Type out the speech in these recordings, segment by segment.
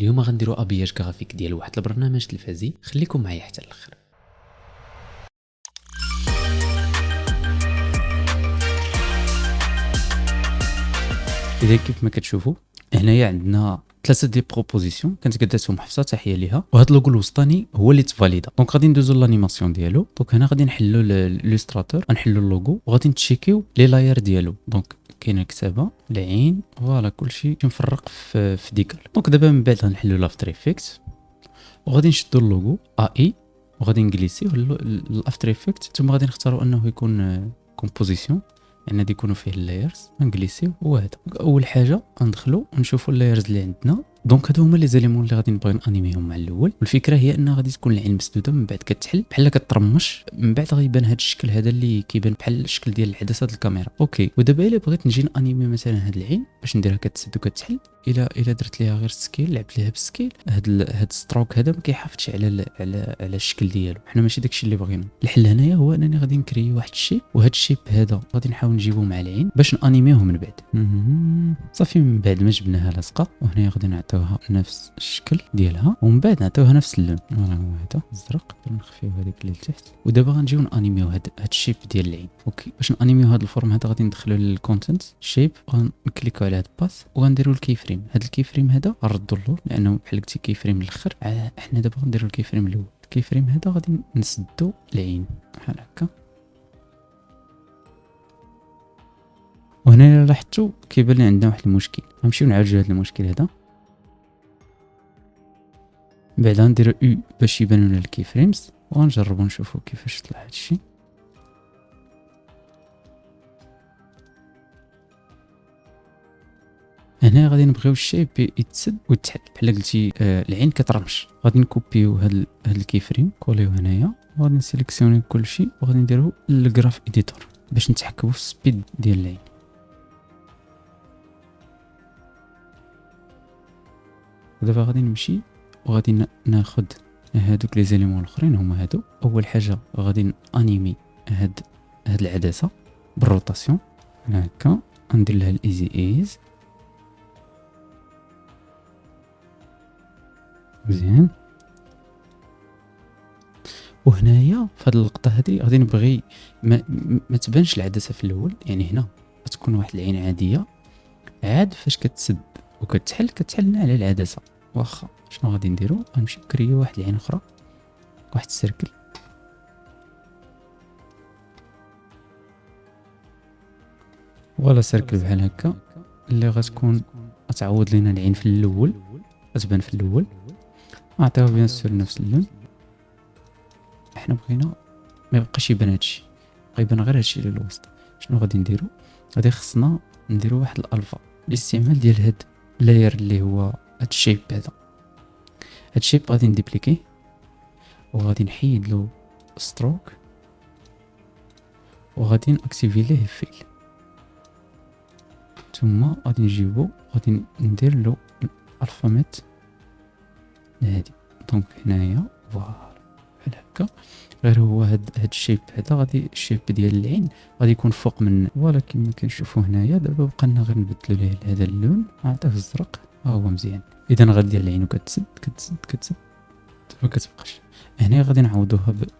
اليوم غنديروا ابياج غرافيك ديال واحد البرنامج تلفزي. خليكم معايا حتى الاخر. اذا كيف ما كتشوفوا هنايا عندنا ثلاثه دي بروبوزيسيون كانت قداتهم حفصه تحيه ليها، وهذا اللوغو الوسطاني هو اللي تفاليدا. دونك غادي ندوزو لانيماسيون ديالو. دونك هنا غادي نحلو للستراتور، غنحلو اللوغو وغادي نتشيكيو لي لاير ديالو. دونك كاينه الكتابه، العين، فوالا كلشي مفرق في ديكال. دونك دابا من بعد غنحلو لافتر افكت وغادي نشدو اللوغو اي وغادي نجليسيو الافتر افكت. ثم غادي نختاروا انه يكون كومبوزيسيون، يعني غادي يكونوا فيه اللايرز. نجليسيو وهذا اول حاجه غندخلوا ونشوفوا اللايرز اللي عندنا. دونك هادو هما لي زاليمون اللي غادي نبغي نانيميهم مع الاول. والفكره هي ان غادي تكون العين مسدوده، من بعد كتحل بحال كترمش، من بعد غيبان هذا الشكل هذا اللي كيبان بحال الشكل ديال العدسه د الكاميرا. اوكي، ودابا الا بغيت نجي نانيمي مثلا هاد العين باش نديرها كتسد وكتحل، الا درت ليها غير سكيل، لعبت ليها بالسكيل، هاد ستروك هذا ما كيحافظش على الشكل ديالو. حنا ماشي داكشي اللي بغينا. الحل هنايا هو انني غادي نكري واحد الشيب، وهاد الشيب هذا غادي نحاول نجيبو مع العين باش نانيميوه من بعد. صافي، من بعد ما جبناها لاصقه، وهنا غادي نعطيوها نفس الشكل ديالها، ومن بعد نعطيوها نفس اللون. فوالا هو هذا الزرق، نخفيو هذيك اللي لتحت. ودابا غنجيو نانيميو هاد الشيب ديال العين. اوكي، باش نانيميو هاد الفورم هذا غادي ندخلو للكونتنت شيب، غنكليكو على هاد الباث وغنديرو الكي فريم. هاد الكي فريم هذا غنردو اللور لانه بحال قلتي كي فريم الاخر. احنا دابا غنديرو الكي فريم الاول. الكي فريم هذا غادي نسدو العين بحال هكا. وهنا الا لاحظتوا كيبان لي عندنا واحد المشكل، غنمشيو نعالجو هذا المشكل هذا. بعد غنديرو او باش يبانو لنا الكي فريمز، وغنجربو نشوفو كيفاش طلع هادشي. هنا غادي نبغيو الشيب يتسد ويتحل بحال قلتي. العين كترمش. غادي نكوبيو هاد الكي فريم، كوليو هنايا، وغادي نسيليكسيوني كلشي، وغادي نديرو للجراف اديتور باش نتحكمو في السبيد ديال العين. ودابا غادي نمشي وغادي ناخد هادوك لي زيليمون الاخرين. هما هادو. اول حاجه غادي انيمي هاد العدسه بالروتاسيون هكا، ندير لها الايزي ايز مزيان. وهنايا في هاد اللقطه هادي غادي نبغي ما تبانش العدسه في الاول، يعني هنا تكون واحد العين عاديه، عاد فاش كتسد كتحلنا على العدسه. واخا شنو غادي نديرو؟ غنمشيو نكريو واحد العين اخرى، واحد السيركل، ولا سيركل بحال هكا اللي غتكون غتعوض لينا العين في الاول، غتبان في الاول. نعطيوها بيان سور نفس اللون. احنا بغينا ما يبقاش يبان هادشي، بغا يبان غير هادشي اللي الوسط. شنو غادي نديرو؟ غادي خصنا نديرو واحد الالفا بالاستعمال ديال هاد لاير اللي هو هاد الشيب هذا. هاد الشيب غادي نديبليكيه وغادي نحيد له ستروك وغادي ناكتيفي ليه فيل. ثم غادي نجيبو غادي ندير له الالفاميت هادي. دونك هنايا فوالا بحال هكا، غير هو هاد الشيب هذا غادي الشيب ديال العين غادي يكون فوق من فوالا كما كنشوفوا هنايا. دابا بقى لنا غير نبدلو ليه هذا اللون، نعطيه الزرق، ها هو مزيان. اذا غادي دير العين وكتسد ما كتبقاش. هنا غادي نعوضوها بهاد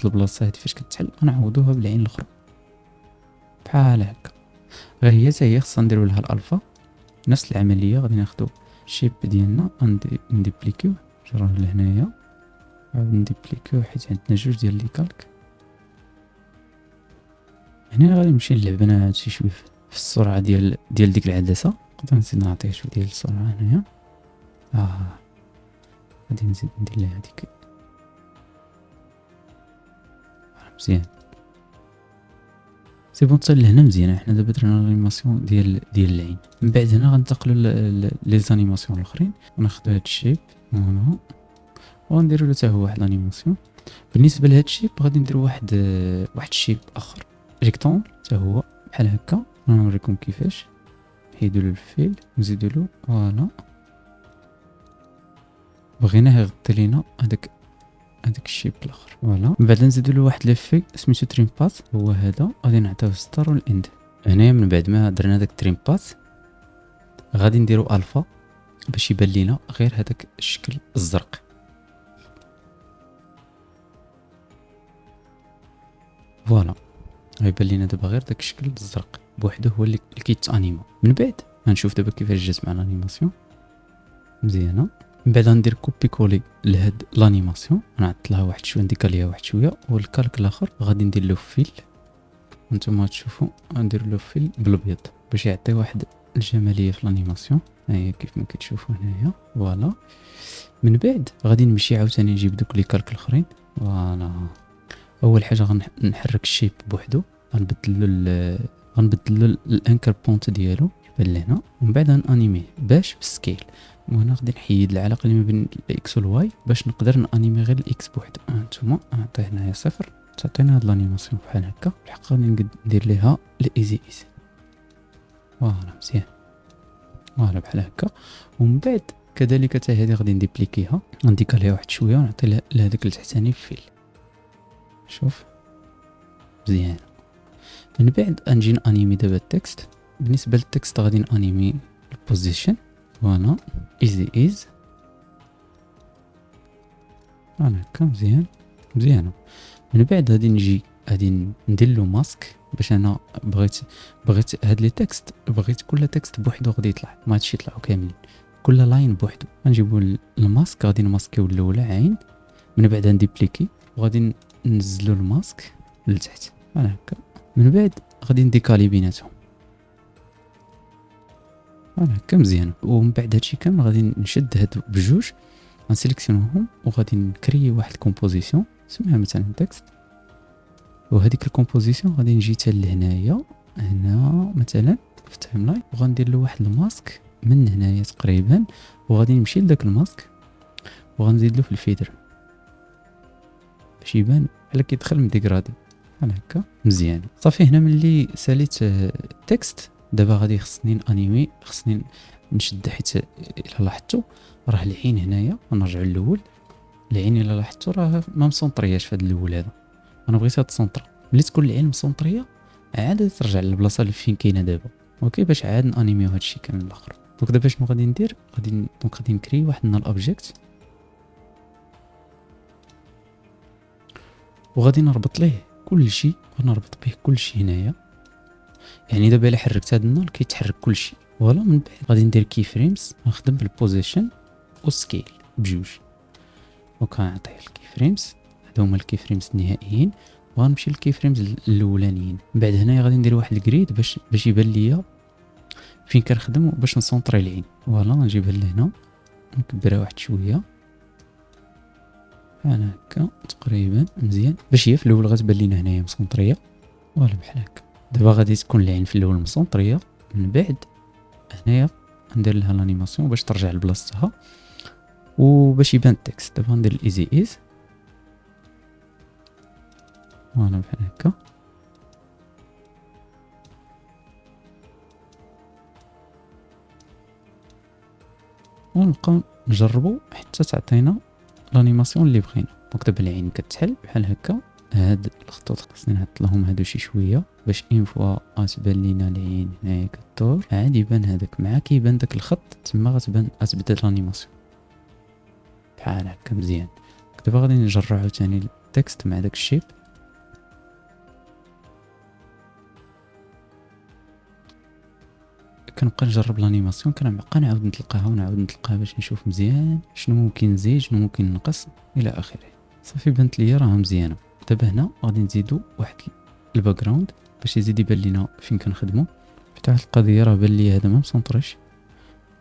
البلاصه هادي فاش كتحل، غنعوضوها بالعين الاخرى بحال هكا. غير هي حتى هي خصنا نديرو لها الالفا نفس العمليه. غادي ناخدو الشيب ديالنا نديبليكيوه، جراه لهنايا، عاود نديبليكيوه حيت عندنا جوج ديال لي كالك. هنا غادي نمشي نلعب انا هادشي شويه في السرعه ديال ديك العدسه. نقدر نزيد نعطيه شويه ديال السرعه هنايا. غادي نزيد ندير لها هذيك مزيان. سي بون حتى لهنا مزيان. حنا دابا درنا الانيماسيون ديال العين. من بعد هنا غنتقلوا لي زانيماسيون الاخرين، وناخذ هذا الشيب هنا ونديروا له حتى هو واحد الانيماسيون. بالنسبه لهذا الشيب غادي نديروا واحد الشيب اخر ريكتونغ حتى هو بحال هكا. نوريكم كيفاش. نحيدوا له الفيل ونزيدوا له فوالا. بغيناه يغطي لينا هذاك الشيب الاخر فوالا. من بعد نزيدوا له واحد ليفي سميتو تريم باث، هو هذا. غادي نعطيوه ستار والاند. هنا من بعد ما درنا داك تريم باث غادي نديرو الفا باش يبان لينا غير هذاك الشكل الزرق. فوالا غيبان لينا دابا غير داك الشكل الزرق بوحدو هو اللي كيتانيما. من بعد غنشوف دابا كيفاش جات مع الانيماسيون مزيانه. من بعد غندير كوبي كولي لهاد الانيماسيون، نعطلها واحد شويه، نديكاليها واحد شويه، والكالك الاخر غادي ندير له فيل. وانتم تشوفوا غندير له فيل بالابيض باش يعطي واحد الجماليه في الانيماسيون. ها هي كيف ما كتشوفوا هنايا. فوالا من بعد غادي نمشي عاوتاني نجيب دوك لي كالك الاخرين. فوالا اول حاجه غنحرك الشيب بوحدو، غنبدل له الانكر بونت ديالو يبان لهنا، ومن بعد غنانيميه باش بالسكيل. وهنا غادي نحيد العلاقه اللي ما بين الاكس والواي باش نقدر نانيمي غير الاكس بوحدو. هانتوما نعطيه هنايا صفر، تعطينا هاد الانيماسيون بحال هكا. الحق غادي ندير ليها الايزي ايزي. فوالا مزيان. فوالا بحال هكا. ومن بعد كذلك حتى هذه غادي نديبليكيها، غنديكاليها واحد شويه ونعطي لهذاك التحتاني فيل. شوف مزيان. من بعد غنجي نانيمي دابا التكست. بالنسبه للتكست غادي نانيمي البوزيشن. فوالا ايزي ايز. فوالا هكا مزيان مزيانه. من بعد غادي ندير له ماسك باش انا بغيت هاد لي تكست، بغيت كل تكست بوحدو غادي يطلع، ما هادشي يطلعوا كاملين، كل لاين بوحدو. غنجيبو الماسك غادي نماسكيو الاولى عين، من بعد نديبليكي وغادي ننزلو الماسك لتحت. فوالا هكا. من بعد غادي نديكالي بيناتهم. فوالا هكا مزيان. ومن بعد هادشي كامل غادي نشد هاد بجوج، غنسيليكسيونوهم وغادي نكري واحد الكومبوزيسيون سميها مثلا تكست. وهذيك الكومبوزيسيون غادي نجي حتى لهنايا، هنا مثلا في التايم لاين، وغندير له واحد الماسك من هنايا تقريبا، وغادي نمشي لذاك الماسك وغنزيد له في الفيدر باش يبان بحال كيدخل من ديغرادي. بحال هكا مزيان. صافي هنا ملي ساليت تكست دابا غادي خصني انيمي، خصني نشد، حيت الا لاحظتوا راه العين هنايا، نرجعوا للاول، العين الا لاحظتوا راه ما مسونطرياش في هذا الاول. هذا انا بغيتها تسونطرا. ملي تكون العين مسونطريه عاد ترجع للبلاصه اللي فين كاينه دابا، اوكي، باش عاد نانيميو هادشي كامل الاخر. دونك دابا شنو غادي ندير؟ غادي نكري واحد نال اوبجيكت وغادي نربط ليه كلشي، ونربط به كلشي هنايا. يعني دابا الا حركت هاد النال كيتحرك كلشي. فوالا من بعد غادي ندير كي فريمز، نخدم بالبوزيشن والسكيل بجوج، وكنعطيه الكي فريمز. هادو هما الكي فريمز النهائيين، وغنمشي للكي فريمز الاولانيين. من بعد هنايا غادي ندير واحد الجريد باش يبان ليا فين كنخدم باش نسونطري العين. فوالا غنجيبها لهنا، نكبرها واحد شويه بحال هكا تقريبا مزيان، باش هي في الاول غتبان لينا هنايا مسونطريه. فوالا بحال هكا. دابا غادي تكون العين في الاول مسونطريه، من بعد هنايا ندير لها الانيماسيون باش ترجع لبلاصتها وباش يبان التكست. دابا ندير الايزي ايز. فوالا بحال هكا. ونبقاو نجربو حتى تعطينا الانيماسيون اللي بغينا. دونك دابا العين كتحل بحال هكا. هاد الخطوط خصني نحط لهم هادو شي شويه باش اين فوا غتبان لينا العين هنايا كدور، عاد يبان هذاك مع كيبان داك الخط تما غتبدا الانيماسيون بحال هكا مزيان. دابا غادي نجرب عاوتاني التكست مع داك الشيب. كنبقى نجرب الانيماسيون، كنبقى نعاود نطلقها باش نشوف مزيان شنو ممكن نزيد شنو ممكن نقص الى اخره. صافي بانت ليا راه مزيانه. دابا هنا غادي نزيدو واحد الباك جراوند باش يزيد يبان لينا فين كنخدمو. حتى واحد القضيه راه بان لي هذا ما مسونطريش،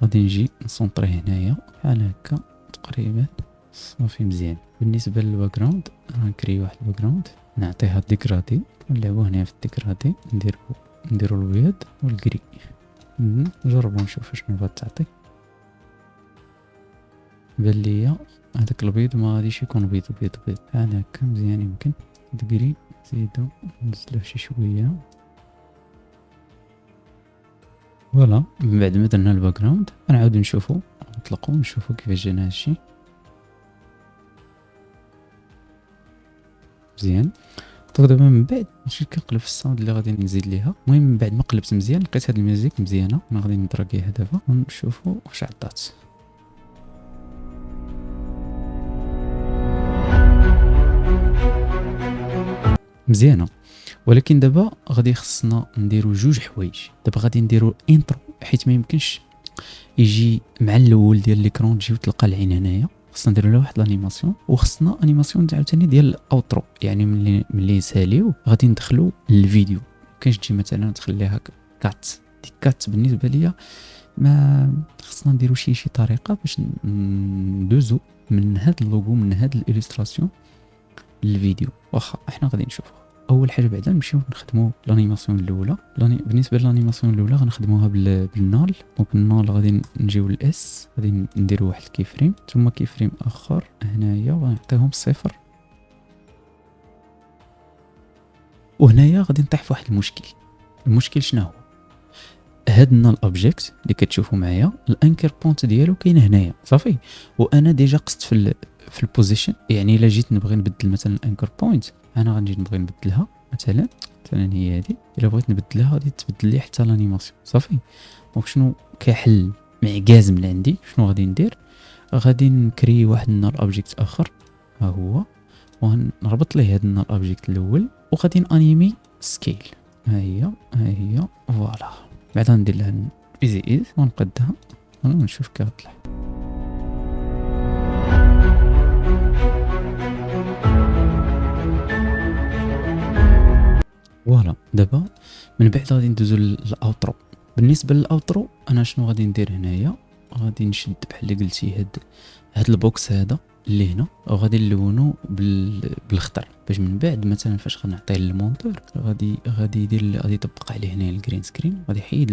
غادي نجي نسونطري هنايا بحال هكا تقريبا. صافي مزيان. بالنسبه للباك جراوند غنكري واحد الباك جراوند نعطيها ديكرادي، نلعبو هنا في الديكرادي، نديرو الابيض والكري. نجربو نشوف شنو بغات تعطي. بان ليا هذاك البيض ما غاديش يكون بيض بحال هكا مزيان. يمكن دكري نزيدو نزلوه شي شويه. فوالا من بعد ما درنا الباك جراوند غنعاودو نشوفو نطلقو نشوفو كيفاش جانا هادشي مزيان. دابا من بعد مشيت كنقلب في الصاوند اللي غادي نزيد ليها. المهم من بعد ما قلبت مزيان لقيت هاد الميوزيك مزيانه، انا غادي ندراكيها دابا ونشوفو واش عطات. مزيانه. ولكن دابا غادي خصنا نديرو جوج حوايج. دابا غادي نديرو انترو، حيت ما يمكنش يجي مع الاول ديال ليكرون تجي وتلقى العين هنايا، خصنا نديرو لها واحد الانيماسيون، وخصنا انيماسيون عاوتاني ديال الاوترو، يعني ملي نساليو غادي ندخلو للفيديو. كاينش تجي مثلا تخليها كات، ديك كات بالنسبه ليا ما خصنا نديرو شي طريقه باش ندوزو من هاد اللوغو، من هاد الاليستراسيون للفيديو. واخا احنا غادي نشوفها. اول حاجه بعدا نمشيو نخدموا الانيماسيون الاولى. بالنسبه للانيماسيون الاولى غنخدموها بالنال. دونك النال غادي نجيو للاس، غادي نديروا واحد الكي فريم، ثم كي فريم اخر هنايا غنعطيهم صفر. وهنايا غادي نطيح في واحد المشكل شنو هو؟ هاد النال اوبجيكت اللي كتشوفوا معايا الانكر بوينت ديالو كاين هنايا صافي، وانا ديجا قست في البوزيشن. يعني الا جيت نبغي نبدل مثلا الانكر بوينت، انا غنجي نبغي نبدلها مثلا هي هذه. الا بغيت نبدلها غادي تبدل لي حتى الانيماسيون صافي. دونك شنو كحل معكاز من عندي؟ شنو غادي ندير؟ غادي نكري واحد النال اوبجيكت اخر، ها هو، ونربط ليه هاد النال اوبجيكت الاول، وغادي نانيمي سكيل. ها هي فوالا. بعدا ندير لها ايزي ونقدها ونشوف كي غطلع. فوالا. دابا من بعد غادي ندوزو للاوترو. بالنسبه للاوترو انا شنو غادي ندير هنايا؟ غادي نشد بحال اللي قلتي هاد البوكس هذا اللي هنا، وغادي نلونو بالخضر، باش من بعد مثلا فاش غنعطيه للمونتور غادي يطبق عليه هنا الجرين سكرين، غادي يحيد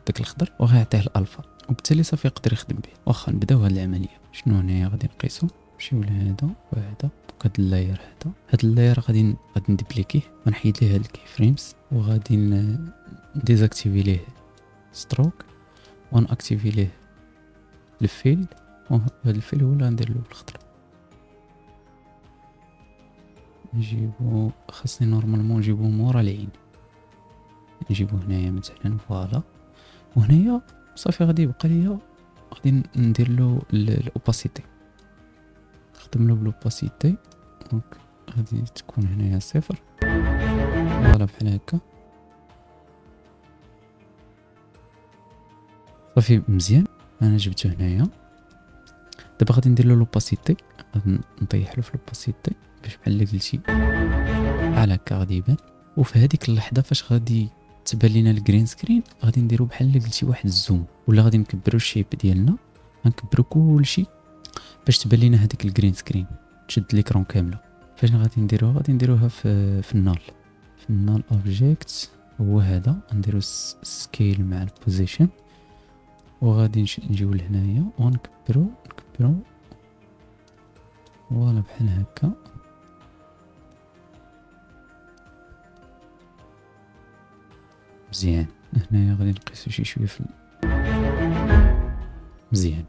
داك الخضر وغيعطيه الالفا، وبالتالي صافي يقدر يخدم به. واخا نبداو هاد العمليه. شنو هنايا غادي نقيسو؟ نمشيو لهذا وهذا، هاد اللاير هاد اللاير غادي نديبليكيه ونحيد ليه هاد الكي فريمز، وغادي نديزاكتيفي ليه ستروك وناكتيفي ليه الفيل. هاد الفيل هو اللي غندير له بالخضر. نجيبو، خاصني نورمالمون نجيبو مورا العين، نجيبو هنايا مثلا فوالا. وهنايا صافي غادي يبقى ليا، غادي ندير له الاوباسيتي، نخدم له بالاوباسيتي. دونك غادي تكون هنايا صفر فوالا بحال هكا صافي مزيان. انا جبته هنايا. دابا غادي ندير له لوباسيتي، غادي نطيح له في لوباسيتي باش بحال اللي قلتي بحال هكا غادي يبان. وفي هذيك اللحظه فاش غادي تبان لينا الجرين سكرين غادي نديرو بحال اللي قلتي واحد الزوم، ولا غادي نكبروا الشيب ديالنا، غنكبروا كلشي باش تبان لينا هذيك الجرين سكرين تشد ليكرون كامله. فاش غادي نديروها في النال اوبجيكت هو هذا. نديرو سكيل مع البوزيشن، وغادي نجيو لهنايا ونكبروا فوالا بحال هكا. مزيان. هنايا غادي نقيسو شي شويه مزيان.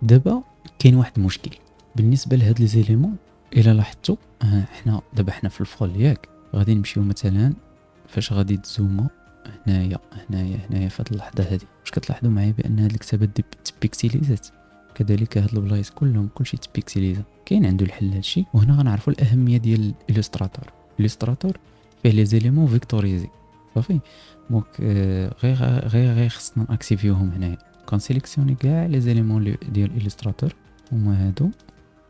دابا كاين واحد المشكل بالنسبه لهاد لي زيليمون. الا لاحظتوا حنا دابا في الفول ياك، غادي نمشيو مثلا فاش غادي تزوما هنايا في هاد اللحظه هادي، واش كتلاحظوا معايا بان هاد الكتابات تبيكسيليزات؟ كذلك هاد البلايص كلشي تبيكسيليزا. كاين عنده الحل هادشي. وهنا غنعرفوا الاهميه ديال الستراتور فيه لي زيليمون فيكتوريزي صافي. دونك غير خصنا ناكتيفيوهم هنايا. كنسيليكسيوني كاع لي زيليمون ديال الستراتور هما هادو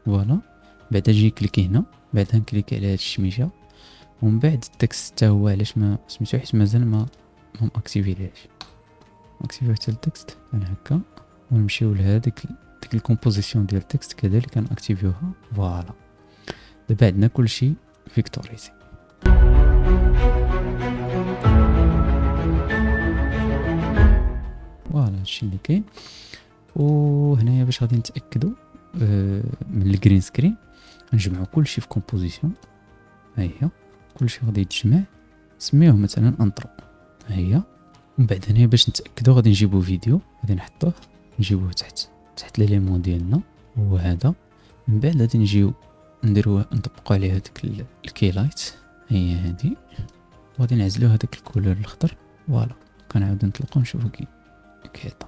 فوالا. بعدا نجي كليكي هنا، بعدا نكليكي على هاد الشميشه، ومن بعد التكست حتى هو علاش ما سميتو، حيت مازال ما اكتيفيتيهاش. اكتيفيو حتى التكست بحال هكا، ونمشيو لهاديك الكومبوزيسيون ديال التكست كذلك كنأكتيفيوها فوالا. دابا عندنا كلشي فيكتوريزي. فوالا هادشي اللي كاين. وهنايا باش غادي نتاكدوا من الجرين سكرين نجمعوا كلشي في كومبوزيسيون. ها هي كلشي غادي يتجمع، نسميوه مثلا انترو. ها هي. ومن بعد هنا باش نتاكدوا غادي نجيبوا فيديو، غادي نحطوه نجيبوه تحت ليليمون ديالنا هو هذا. من بعد غادي نجيو نطبقوا عليه هذاك الكيلايت، هي هذه، وغادي نعزلوا هذاك الكولور الاخضر فوالا. كنعاود نطلقوا نشوفوا كيعطى.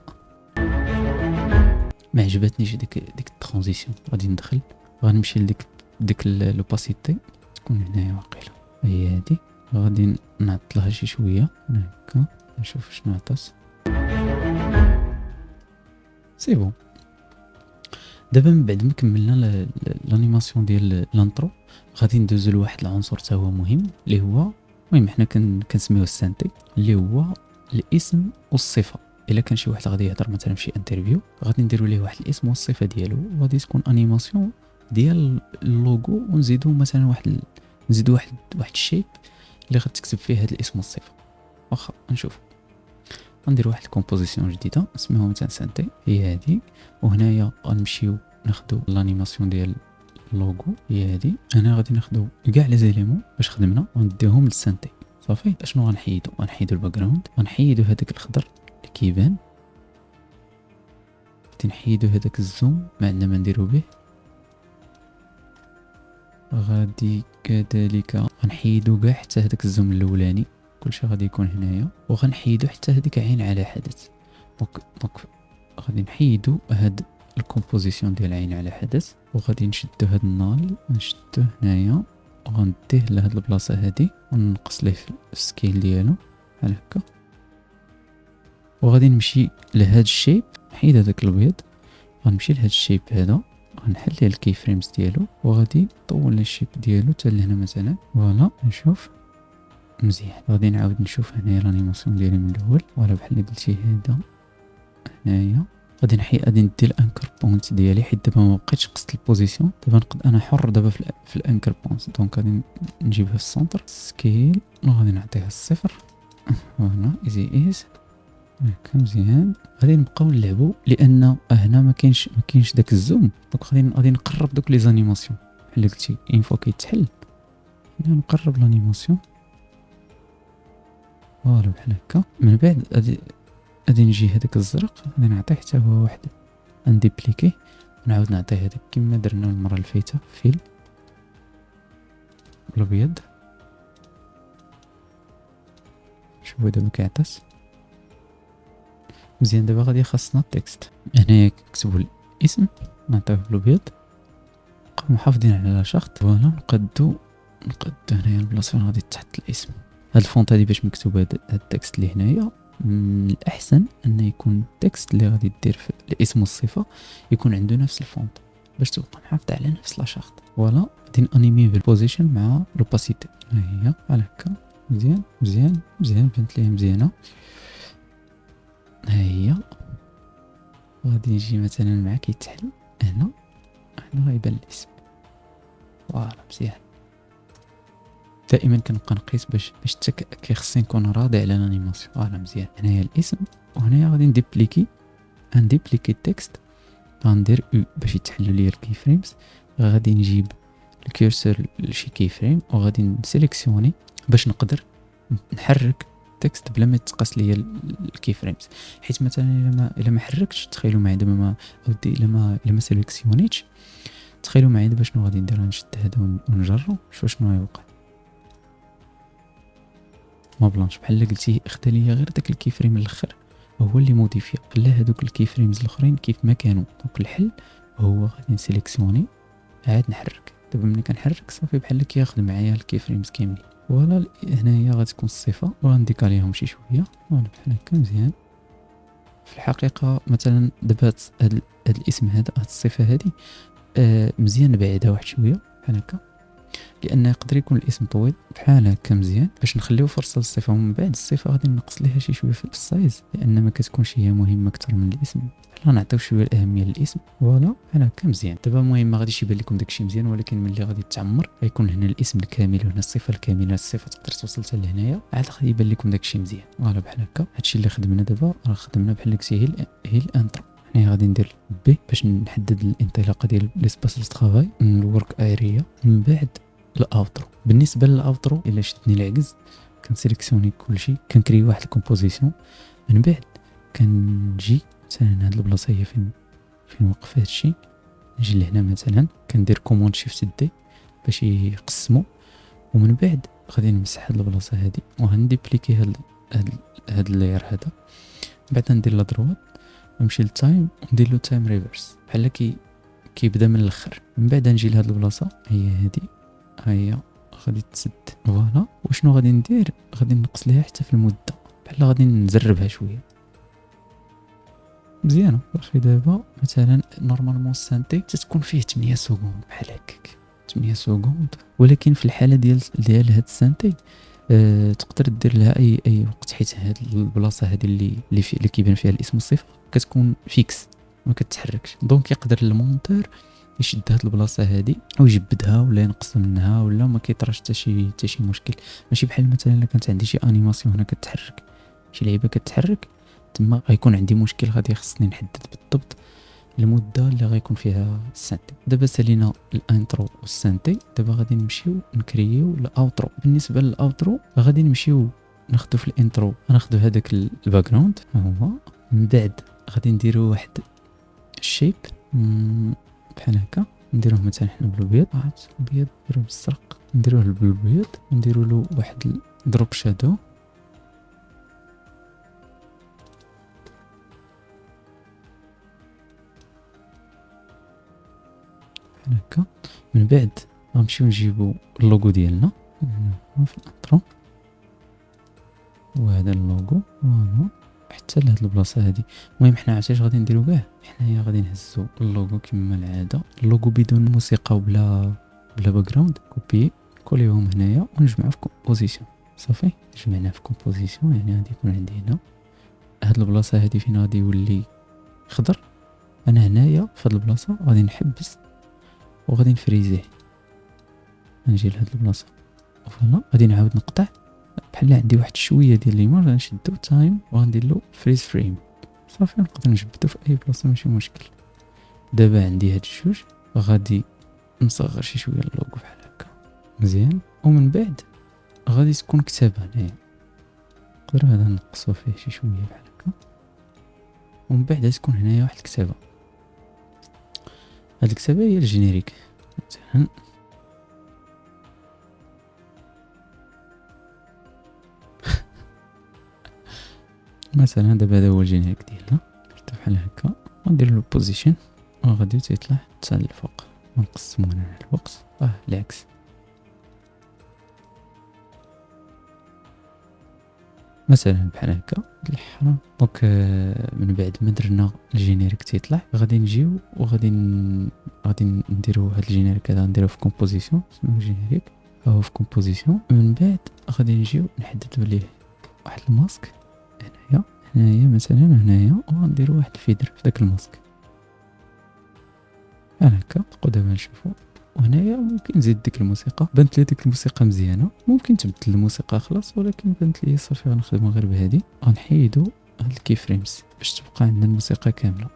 ما عجبتنيش ديك الترانزيسيون. غادي ندخل، غنمشي لديك لوباسيتي تكون هنايا واقيلا هي هادي. غادي نعطلها شي شويه هكا نشوف شنو عطاس. سي بون. دابا من بعد ما كملنا لانيماسيون ديال لانترو غادي ندوزو لواحد العنصر حتى هو مهم اللي هو المهم حنا كنسميوه السانتي، اللي هو الاسم والصفه. الا كان شي واحد غادي يهضر مثلا في شي انترفيو غادي نديروا ليه واحد الاسم والصفه ديالو، وغادي تكون انيماسيون ديال اللوغو، ونزيدوا مثلا نزيدوا واحد الشيب اللي غتكتب فيه هذا الاسم والصفه. واخا نشوف غندير واحد الكومبوزيسيون جديده اسمها مثلا سانتي هي هذه. وهنايا غنمشيو ناخذوا الانيماسيون ديال اللوغو هي هذه. هنا غادي ناخذوا كاع لي زيليمون باش خدمنا ونديهم للسانتي صافي. اشنو غنحيدوا الباك جراوند، غنحيدوا هذاك الخضر اللي كيبان، غادي نحيدوا هذاك الزوم ما عندنا ما نديرو به، غادي كذلك غنحيدوا كاع حتى هذاك الزوم الاولاني كلشي غادي يكون هنايا، وغنحيدوا حتى هذيك عين على حدث. دونك غادي نحيدوا هاد الكومبوزيسيون ديال عين على حدث، وغادي نشدوا هاد النال نشدوه هنايا وغنديه لهاد البلاصه هادي وننقص ليه في السكيل ديالو بحال هكا. وغادي نمشي لهاد الشيب نحيد هذاك الابيض، غنمشي لهاد الشيب هذا غنحل ليه الكي فريمز ديالو وغادي نطول الشيب ديالو حتى لهنا مثلا. فوالا نشوف مزيان. غادي نعاود نشوف هنايا الانيماسيون ديالي من الاول ولا بحال اللي قلتي هذا هنايا. غادي ندي الانكر بوينت ديالي حيت دابا ما بقيتش قصت البوزيسيون، دابا نقد انا حر دابا في الانكر بوينت. دونك غادي نجيبها في السنتر سكيل وغادي نعطيها الصفر. فوالا ايزي ايز هكا مزيان. غادي نبقاو نلعبوا لان هنا ما كاينش داك الزوم. دونك غادي نقرب دوك لي زانيماسيون بحال اللي قلتي اين فوا كيتحل هنا نقرب الانيماسيون. فوالا بحال هكا. من بعد غادي نجي هذاك الزرق غادي نعطيه حتى هو واحد انديبليكي ونعاود نعطيه هذاك كما درنا المره اللي فايته فيل بالابيض. شوفوا دابا كيعطس مزيان. دابا غادي خاصنا التكست هنايا كتبوا الاسم نعطيه بالابيض نبقاو محافظين على شخط. فوالا نقدو هنايا البلاصه فين غادي تحط الاسم. هاد الفونت هادي باش مكتوب هاد التكست اللي هنايا من الاحسن ان يكون التكست اللي غادي دير في الاسم والصفه يكون عنده نفس الفونت باش تبقى محافظه على نفس لاشارت. فوالا غادي انيمي بالبوزيشن مع لوباسيتي هي بحال هكا. مزيان بانت ليها مزيانه. هي غادي نجي مثلا مع كيتحل هنا غيبان الاسم. فوالا مزيان. دائما كنبقى نقيس باش حتى كيخصني نكون راضي على الانيماسيون. فوالا مزيان. هنايا الاسم وهنايا غادي نديبليكي التكست غندير باش يتحلوا لي الكي فريمز. غادي نجيب الكيرسور لشي كي فريم وغادي نسيليكسيوني باش نقدر نحرك التكست بلا ما يتقاس ليا الكي فريمز. حيت مثلا الا ما حركتش تخيلوا معايا دابا ما اودي الا ما سيليكسيونيتش تخيلوا معايا دابا شنو غادي ندير. نشد هذا ونجرو شنو غيوقع. ما بلانش بحال اللي قلتي اخدا ليا غير داك الكي فريم الاخر هو اللي موديفيا خلى هذوك الكي فريمز الاخرين كيف ما كانوا. دونك الحل هو غادي نسيليكسيوني عاد نحرك. دابا ملي كنحرك صافي بحال اللي كياخذ معايا الكي فريمز كاملين. فوالا هنايا غتكون الصفه وغنديكاليهم شي شويه. فوالا بحال هكا مزيان. في الحقيقه مثلا دابا هاد الاسم هذا هاد الصفه هذه مزيان نبعدها واحد شويه بحال هكا لان يقدر يكون الاسم طويل بحال هكا مزيان باش نخليو فرصه للصفه. ومن بعد الصفه غادي نقص ليها شي شويه في السايز لان ما كتكونش هي مهمه اكثر من الاسم. لا نعطيو شويه الاهميه للاسم. فوالا بحال هكا مزيان. دابا المهم ما غاديش يبان لكم داكشي مزيان ولكن ملي غادي تعمر غيكون هنا الاسم الكامل وهنا الصفه الكامله. الصفه تقدر توصل حتى لهنايا عاد غادي يبان لكم داكشي مزيان. فوالا بحال هكا. هادشي اللي خدمنا دابا راه خدمنا بحال هكا هي الانترو. هنا غادي ندير بي باش نحدد الانطلاقه ديال ليسباس دو طرافاي الورك اريا. من بعد الاوترو. بالنسبه للاوترو الا شدني العكز كنسيليكسيوني كلشي كنكري واحد الكومبوزيسيون. من بعد كنجي مثلا هاد البلاصه هي فين وقف هادشي نجي لهنا مثلا كندير كوموند شيفت دي باش يقسموا. ومن بعد غادي نمسح هاد البلاصه هادي وغنديبليكي هاد اللاير هذا. بعد ندير لا دروات نمشي للتايم وندير له تايم ريفرس بحال كيبدا من الاخر. من بعد نجي لهاد البلاصه هي هادي هي غادي تسد فوالا. وشنو غادي ندير؟ غادي نقص ليها حتى في المده، بحال غادي نزربها شويه مزيانه. صافي دابا مثلا نورمالمون السانتي تتكون فيه 8 سكوند بحال هكاك، 8 سكوند. ولكن في الحاله ديال هاد السانتي تقدر دير لها اي وقت، حيت هاد البلاصه هذه اللي كيبان فيها الاسم الصفه كتكون فيكس ما كتحركش. دونك يقدر المونتور يشد هاد البلاصه هذه ويجبدها ولا ينقص منها ولا ما كيطراش حتى شي مشكل. ماشي بحال مثلا الا كانت عندي شي انيماسيون هنا كتحرك، شي لعيبه كتحرك، تما غيكون عندي مشكل، غادي خصني نحدد بالضبط المده اللي غيكون فيها السانتي. دابا سالينا الانترو والسانتي، دابا غادي نمشيو نكرييو الاوترو. بالنسبه للاوترو غادي نمشيو ناخذو في الانترو، غناخذو هذاك الباك جراوند ها هو، من بعد غادي نديرو واحد الشيب بحال هكا، نديروه مثلا حنا بالابيض، ابيض نديروه بالزرق، نديروه بالابيض، نديرو له واحد دروب شادو بحال هكا. من بعد غنمشيو نجيبو اللوغو ديالنا في الانترو، وهذا اللوغو فوالا حتى لهاد البلاصه هادي. المهم حنا عرفتي غادي نديرو كاع، حنايا غادي نهزو اللوغو كما العاده، اللوغو بدون موسيقى وبلا باك جراوند، كوبي كوليهم هنايا ونجمعو في كومبوزيسيون. صافي جمعناه في كومبوزيسيون، يعني غادي يكون عندي هنا هاد البلاصه هادي فين غادي يولي خضر. انا هنايا في هاد البلاصه غادي نحبس وغادي نفريزيه، نجي لهاد البلاصه فوالا، غادي نعاود نقطع بحال عندي واحد شويه ديال ليماج، غنشدو تايم وغندير له فريز فريم. صافي نقدر نجبدو في اي بلاصه ماشي مشكل. دابا عندي هاد الجوج، غادي نصغر شي شويه اللوغو بحال هكا مزيان، ومن بعد غادي تكون كتابه هنايا، نقدروا هذا نقصو فيه شي شويه بحال هكا، ومن بعد غتكون هنايا واحد الكتابه. هاد الكتابه هي الجينيريك مثلا، مثلا دابا هذا هو الجينيريك ديالنا، درتو بحال هكا، غندير له بوزيشن وغادي تيطلع حتى للفوق، ونقسمو هنا على الوقت العكس. مثلا بحال هكا الحرام. دونك من بعد ما درنا الجينيريك تيطلع، غادي نجيو وغادي نديرو هاد الجينيريك هذا نديرو في كومبوزيسيون، اسمه جينيريك او في كومبوزيسيون. من بعد غادي نجيو نحددو ليه واحد الماسك هنايا مثلا هنايا، وغنديرو واحد الفيدر في داك الماسك بحال هكا. نبقاو دابا نشوفو، وهنايا ممكن نزيد ديك الموسيقى، بانت لي ديك الموسيقى مزيانه، ممكن تبدل الموسيقى خلاص، ولكن بانت لي صافي غنخدمو غير بهادي. غنحيدو هاد الكي فريمز باش تبقى عندنا الموسيقى كامله.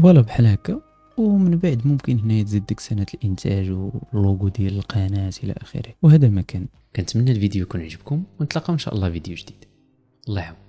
فوالا بحال هكا. ومن بعد ممكن هنايا تزيد ديك سنة الانتاج واللوغو ديال القناه الى اخره. وهذا ما كان. كنتمنى الفيديو يكون عجبكم، ونتلاقاو ان شاء الله فيديو جديد. الله يحفظك.